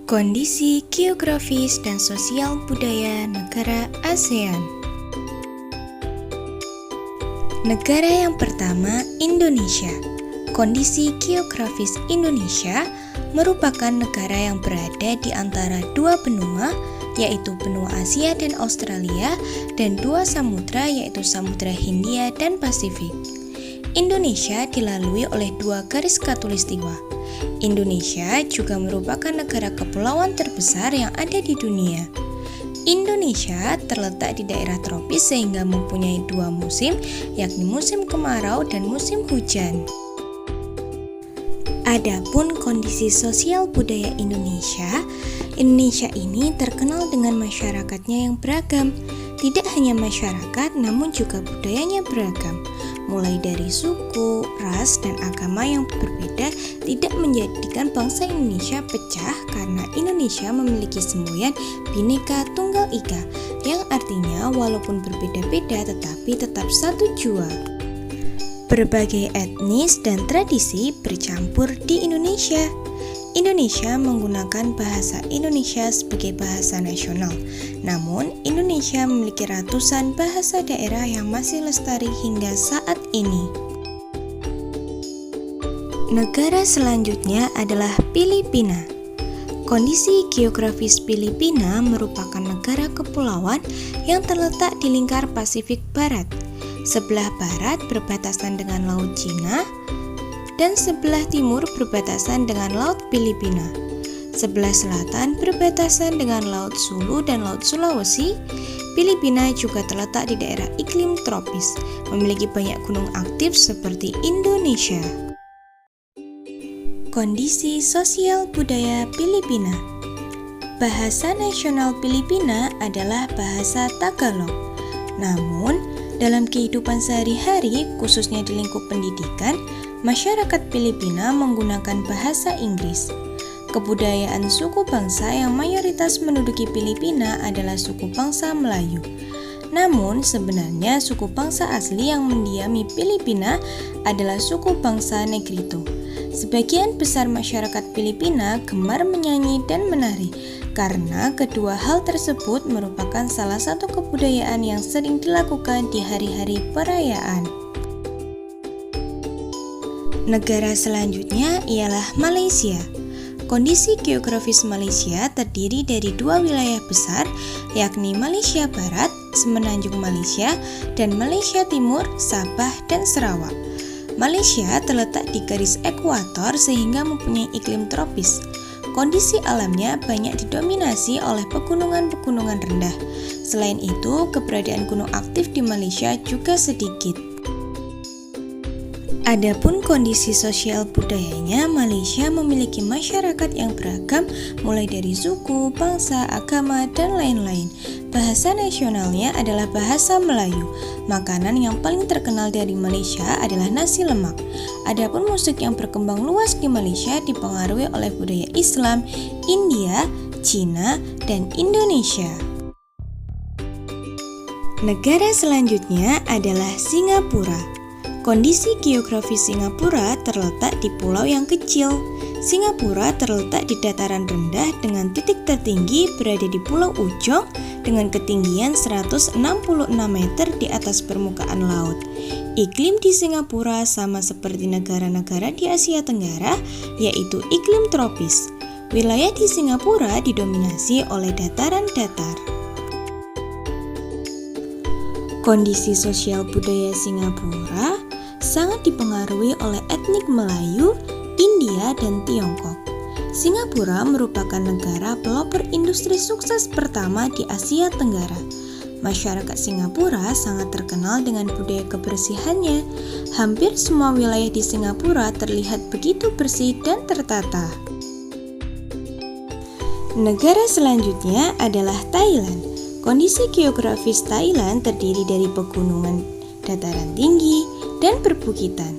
Kondisi geografis dan sosial budaya negara ASEAN. Negara yang pertama, Indonesia. Kondisi geografis Indonesia merupakan negara yang berada di antara dua benua, yaitu benua Asia dan Australia, dan dua samudra, yaitu Samudra Hindia dan Pasifik. Indonesia dilalui oleh dua garis khatulistiwa. Indonesia juga merupakan negara kepulauan terbesar yang ada di dunia. Indonesia terletak di daerah tropis sehingga mempunyai dua musim, yakni musim kemarau dan musim hujan. Adapun kondisi sosial budaya Indonesia ini terkenal dengan masyarakatnya yang beragam. Tidak hanya masyarakat, namun juga budayanya beragam. Mulai dari suku, ras, dan agama yang berbeda tidak menjadikan bangsa Indonesia pecah karena Indonesia memiliki semboyan Bhinneka Tunggal Ika, yang artinya walaupun berbeda-beda tetapi tetap satu jua. Berbagai etnis dan tradisi bercampur di Indonesia. Indonesia menggunakan bahasa Indonesia sebagai bahasa nasional. Namun, Indonesia memiliki ratusan bahasa daerah yang masih lestari hingga saat ini. Negara selanjutnya adalah Filipina. Kondisi geografis Filipina merupakan negara kepulauan yang terletak di lingkar Pasifik Barat. Sebelah barat berbatasan dengan Laut Cina, dan sebelah timur berbatasan dengan Laut Filipina. Sebelah selatan berbatasan dengan Laut Sulu dan Laut Sulawesi. Filipina juga terletak di daerah iklim tropis, memiliki banyak gunung aktif seperti Indonesia. Kondisi sosial budaya Filipina. Bahasa nasional Filipina adalah bahasa Tagalog. Namun, dalam kehidupan sehari-hari, khususnya di lingkup pendidikan, masyarakat Filipina menggunakan bahasa Inggris. Kebudayaan suku bangsa yang mayoritas menduduki Filipina adalah suku bangsa Melayu. Namun, sebenarnya suku bangsa asli yang mendiami Filipina adalah suku bangsa Negrito. Sebagian besar masyarakat Filipina gemar menyanyi dan menari, karena kedua hal tersebut merupakan salah satu kebudayaan yang sering dilakukan di hari-hari perayaan. Negara selanjutnya ialah Malaysia. Kondisi geografis Malaysia terdiri dari dua wilayah besar, yakni Malaysia Barat, Semenanjung Malaysia, dan Malaysia Timur, Sabah dan Sarawak. Malaysia terletak di garis ekuator sehingga mempunyai iklim tropis. Kondisi alamnya banyak didominasi oleh pegunungan-pegunungan rendah. Selain itu, keberadaan gunung aktif di Malaysia juga sedikit. Adapun kondisi sosial budayanya, Malaysia memiliki masyarakat yang beragam mulai dari suku, bangsa, agama, dan lain-lain. Bahasa nasionalnya adalah bahasa Melayu. Makanan yang paling terkenal dari Malaysia adalah nasi lemak. Adapun musik yang berkembang luas di Malaysia dipengaruhi oleh budaya Islam, India, Cina, dan Indonesia. Negara selanjutnya adalah Singapura. Kondisi geografis Singapura terletak di pulau yang kecil. Singapura terletak di dataran rendah dengan titik tertinggi berada di Pulau Ujong dengan ketinggian 166 meter di atas permukaan laut. Iklim di Singapura sama seperti negara-negara di Asia Tenggara, yaitu iklim tropis. Wilayah di Singapura didominasi oleh dataran datar. Kondisi sosial budaya Singapura sangat dipengaruhi oleh etnik Melayu, India, dan Tiongkok. Singapura merupakan negara pelopor industri sukses pertama di Asia Tenggara. Masyarakat Singapura sangat terkenal dengan budaya kebersihannya. Hampir semua wilayah di Singapura terlihat begitu bersih dan tertata. Negara selanjutnya adalah Thailand. Kondisi geografis Thailand terdiri dari pegunungan, dataran tinggi, dan perbukitan.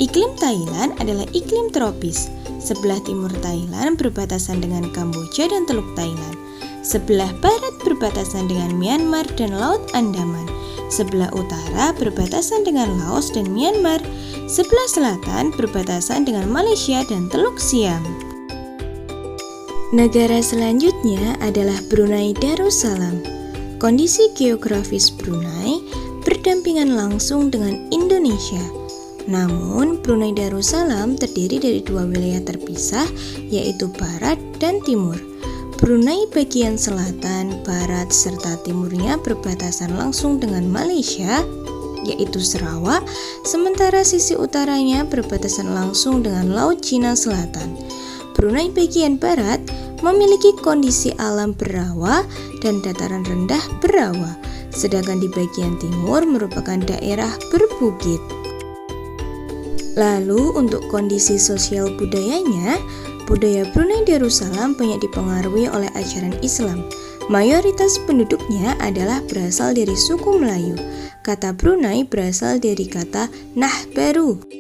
Iklim Thailand adalah iklim tropis. Sebelah timur Thailand berbatasan dengan Kamboja dan Teluk Thailand. Sebelah barat berbatasan dengan Myanmar dan Laut Andaman. Sebelah utara berbatasan dengan Laos dan Myanmar. Sebelah selatan berbatasan dengan Malaysia dan Teluk Siam. Negara selanjutnya adalah Brunei Darussalam. Kondisi geografis Brunei berdampingan langsung dengan Indonesia. Namun, Brunei Darussalam terdiri dari dua wilayah terpisah, yaitu Barat dan Timur. Brunei bagian selatan, barat, serta timurnya berbatasan langsung dengan Malaysia, yaitu Sarawak, sementara sisi utaranya berbatasan langsung dengan Laut Cina Selatan. Brunei bagian barat memiliki kondisi alam berawa dan dataran rendah berawa, sedangkan di bagian timur merupakan daerah berbukit. Lalu untuk kondisi sosial budayanya, budaya Brunei Darussalam banyak dipengaruhi oleh ajaran Islam. Mayoritas penduduknya adalah berasal dari suku Melayu. Kata Brunei berasal dari kata Nahbaru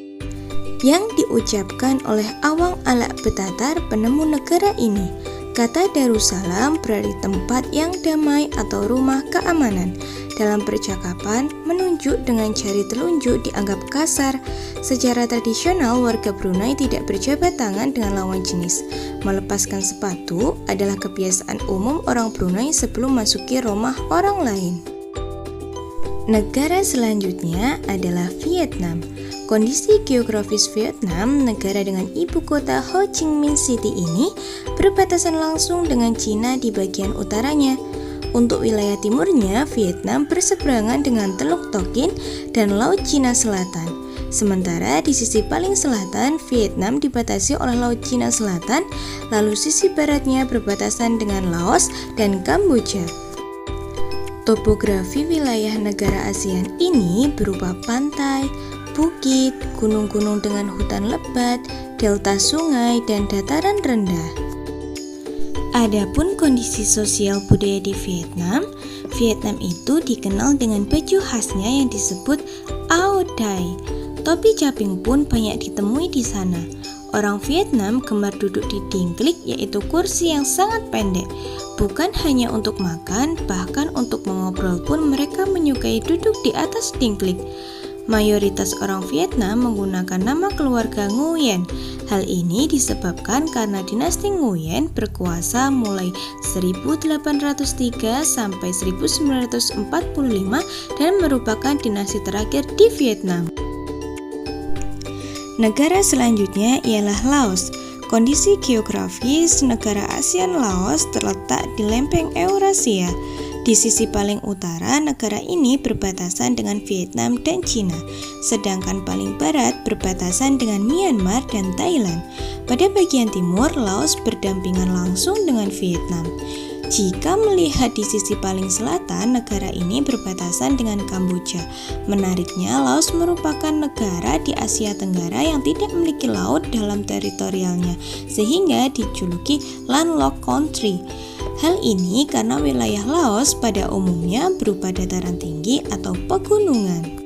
yang diucapkan oleh Awang Alak Betatar, penemu negara ini. Kata Darussalam berarti tempat yang damai atau rumah keamanan. Dalam percakapan, menunjuk dengan jari telunjuk dianggap kasar. Secara tradisional, warga Brunei tidak berjabat tangan dengan lawan jenis. Melepaskan sepatu adalah kebiasaan umum orang Brunei sebelum masuki rumah orang lain. Negara selanjutnya adalah Vietnam. Kondisi geografis Vietnam, negara dengan ibu kota Ho Chi Minh City ini, berbatasan langsung dengan Cina di bagian utaranya. Untuk wilayah timurnya, Vietnam berseberangan dengan Teluk Tokin dan Laut Cina Selatan. Sementara di sisi paling selatan, Vietnam dibatasi oleh Laut Cina Selatan, lalu sisi baratnya berbatasan dengan Laos dan Kamboja. Topografi wilayah negara ASEAN ini berupa pantai, bukit, gunung-gunung dengan hutan lebat, delta sungai, dan dataran rendah. Adapun kondisi sosial budaya di Vietnam, Vietnam itu dikenal dengan baju khasnya yang disebut Ao Dai. Topi caping pun banyak ditemui di sana. Orang Vietnam gemar duduk di dingklik, yaitu kursi yang sangat pendek. Bukan hanya untuk makan, bahkan untuk mengobrol pun mereka menyukai duduk di atas dingklik. Mayoritas orang Vietnam menggunakan nama keluarga Nguyen. Hal ini disebabkan karena dinasti Nguyen berkuasa mulai 1803 sampai 1945 dan merupakan dinasti terakhir di Vietnam. Negara selanjutnya ialah Laos. Kondisi geografis negara ASEAN Laos terletak di lempeng Eurasia. Di sisi paling utara, negara ini berbatasan dengan Vietnam dan Cina, sedangkan paling barat berbatasan dengan Myanmar dan Thailand. Pada bagian timur, Laos berdampingan langsung dengan Vietnam. Jika melihat di sisi paling selatan, negara ini berbatasan dengan Kamboja. Menariknya, Laos merupakan negara di Asia Tenggara yang tidak memiliki laut dalam teritorialnya, sehingga dijuluki landlocked country. Hal ini karena wilayah Laos pada umumnya berupa dataran tinggi atau pegunungan.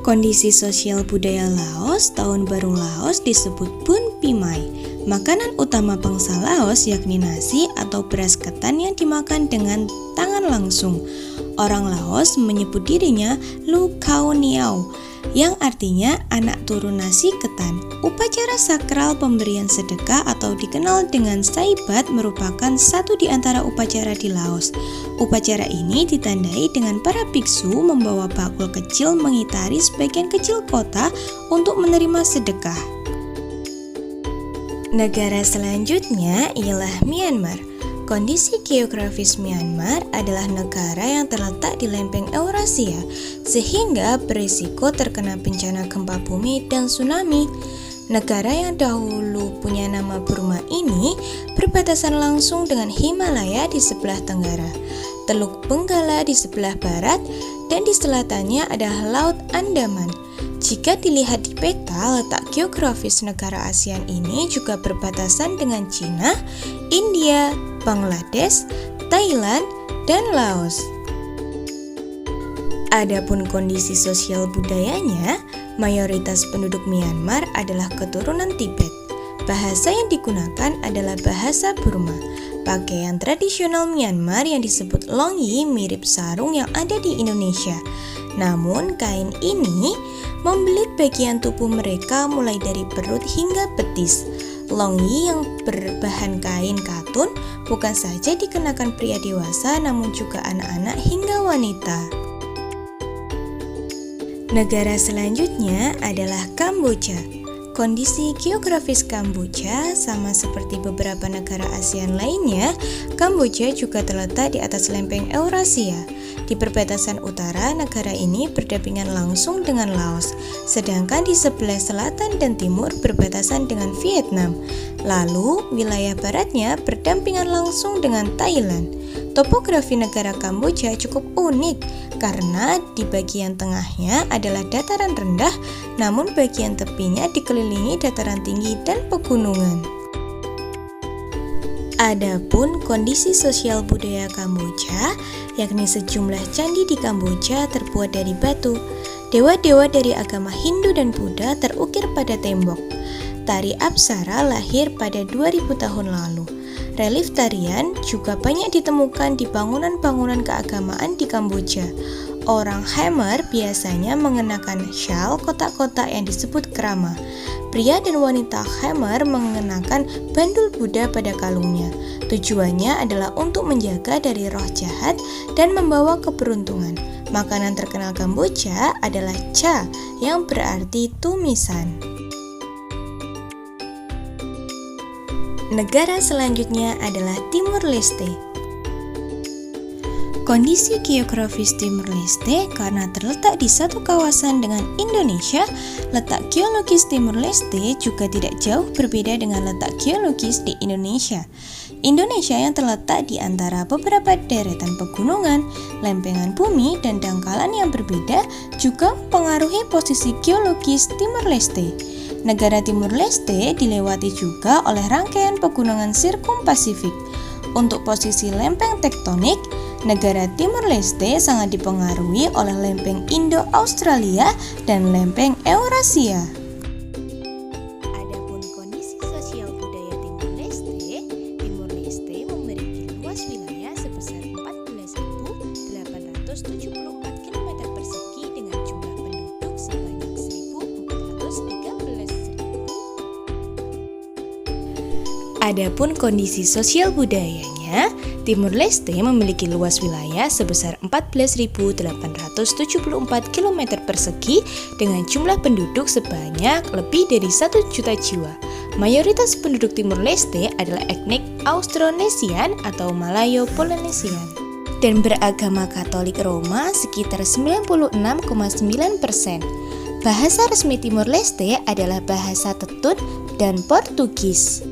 Kondisi sosial budaya Laos, Tahun Baru Laos disebut Bun Pimay. Makanan utama bangsa Laos yakni nasi atau beras ketan yang dimakan dengan tangan langsung. Orang Laos menyebut dirinya Lu Khao Niao, yang artinya anak turun nasi ketan. Upacara sakral pemberian sedekah atau dikenal dengan Saibat merupakan satu di antara upacara di Laos. Upacara ini ditandai dengan para biksu membawa bakul kecil mengitari sebagian kecil kota untuk menerima sedekah. Negara selanjutnya ialah Myanmar. Kondisi geografis Myanmar adalah negara yang terletak di lempeng Eurasia, sehingga berisiko terkena bencana gempa bumi dan tsunami. Negara yang dahulu punya nama Burma ini berbatasan langsung dengan Himalaya di sebelah tenggara, Teluk Benggala di sebelah barat, dan di selatannya adalah Laut Andaman. Jika dilihat di peta, letak geografis negara ASEAN ini juga berbatasan dengan Cina, India, Bangladesh, Thailand, dan Laos. Adapun kondisi sosial budayanya, mayoritas penduduk Myanmar adalah keturunan Tibet. Bahasa yang digunakan adalah bahasa Burma. Pakaian tradisional Myanmar yang disebut longyi mirip sarung yang ada di Indonesia. Namun kain ini membelit bagian tubuh mereka mulai dari perut hingga betis. Longyi yang berbahan kain katun bukan saja dikenakan pria dewasa namun juga anak-anak hingga wanita. Negara selanjutnya adalah Kamboja. Kondisi geografis Kamboja sama seperti beberapa negara ASEAN lainnya, Kamboja juga terletak di atas lempeng Eurasia. Di perbatasan utara, negara ini berdampingan langsung dengan Laos, sedangkan di sebelah selatan dan timur berbatasan dengan Vietnam. Lalu, wilayah baratnya berdampingan langsung dengan Thailand. Topografi negara Kamboja cukup unik karena di bagian tengahnya adalah dataran rendah, namun bagian tepinya dikelilingi dataran tinggi dan pegunungan. Adapun kondisi sosial budaya Kamboja, yakni sejumlah candi di Kamboja terbuat dari batu. Dewa-dewa dari agama Hindu dan Buddha terukir pada tembok. Tari Apsara lahir pada 2000 tahun lalu. Relief tarian juga banyak ditemukan di bangunan-bangunan keagamaan di Kamboja. Orang Khmer biasanya mengenakan syal kotak-kotak yang disebut krama. Pria dan wanita Khmer mengenakan bandul Buddha pada kalungnya. Tujuannya adalah untuk menjaga dari roh jahat dan membawa keberuntungan. Makanan terkenal Kamboja adalah cha, yang berarti tumisan. Negara selanjutnya adalah Timur Leste. Kondisi geografis Timur Leste karena terletak di satu kawasan dengan Indonesia, letak geologis Timur Leste juga tidak jauh berbeda dengan letak geologis di Indonesia. Indonesia yang terletak di antara beberapa deretan pegunungan, lempengan bumi, dan dangkalan yang berbeda juga mempengaruhi posisi geologis Timur Leste. Negara Timur Leste dilewati juga oleh rangkaian pegunungan Sirkum Pasifik. Untuk posisi lempeng tektonik, negara Timur Leste sangat dipengaruhi oleh lempeng Indo-Australia dan lempeng Eurasia. Adapun kondisi sosial budaya Timur Leste memiliki luas wilayah sebesar 14.874 km persegi dengan jumlah penduduk sebanyak 1.413. Adapun kondisi sosial budayanya, Timur Leste memiliki luas wilayah sebesar 14.874 km persegi dengan jumlah penduduk sebanyak lebih dari 1 juta jiwa. Mayoritas penduduk Timur Leste adalah etnik Austronesian atau Malayo-Polinesian dan beragama Katolik Roma sekitar 96,9%. Bahasa resmi Timur Leste adalah bahasa Tetun dan Portugis.